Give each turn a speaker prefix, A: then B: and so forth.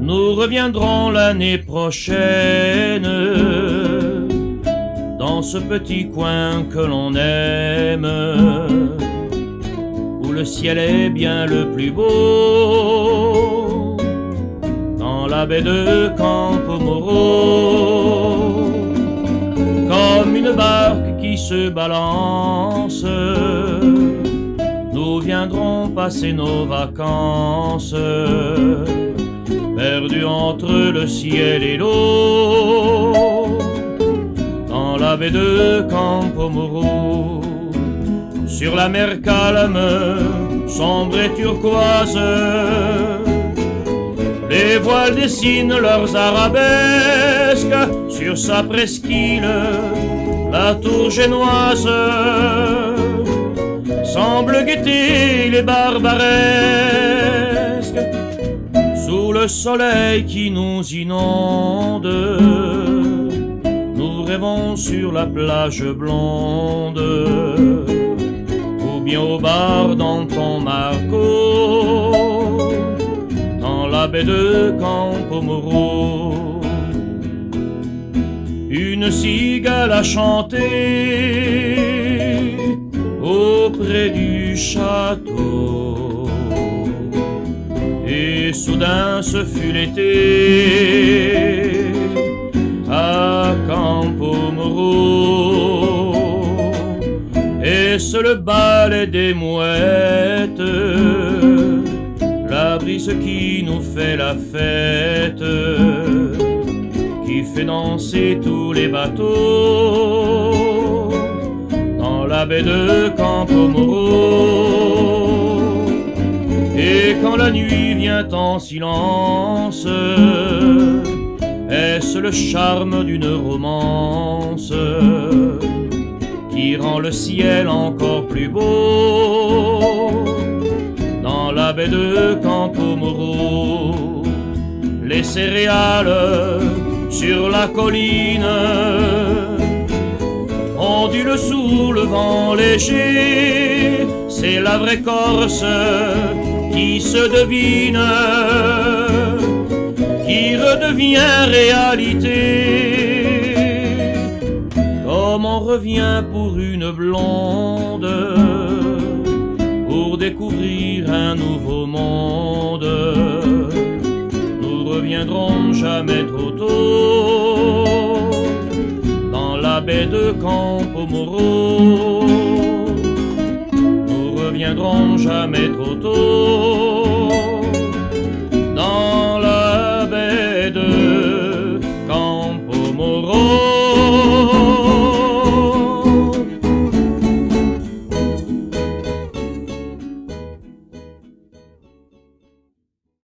A: Nous reviendrons l'année prochaine dans ce petit coin que l'on aime, où le ciel est bien le plus beau, dans la baie de Campo Moro, comme une barque qui se balance. Nous viendrons passer nos vacances, perdus entre le ciel et l'eau, dans la baie de Campo Moro, sur la mer calme, sombre et turquoise. Les voiles dessinent leurs arabesques sur sa presqu'île, la tour génoise semble guetter les barbaresques sous le soleil qui nous inonde. Nous rêvons sur la plage blonde, ou bien au bar d'Anton Marco, dans la baie de Campo Moro. Une cigale a chanté auprès du château, et soudain ce fut l'été à Campo Moro. Est-ce le ballet des mouettes, la brise qui nous fait la fête, qui fait danser tous les bateaux dans la baie de Campo Moro? Et quand la nuit vient en silence, est-ce le charme d'une romance qui rend le ciel encore plus beau dans la baie de Campo Moro? Les céréales sur la colline ondulent sous le vent léger. C'est la vraie Corse qui se devine, qui redevient réalité, comme on revient pour une blonde, pour découvrir un nouveau monde. Nous reviendrons jamais trop tôt dans la baie de Campo Moro. Nous reviendrons jamais trop tôt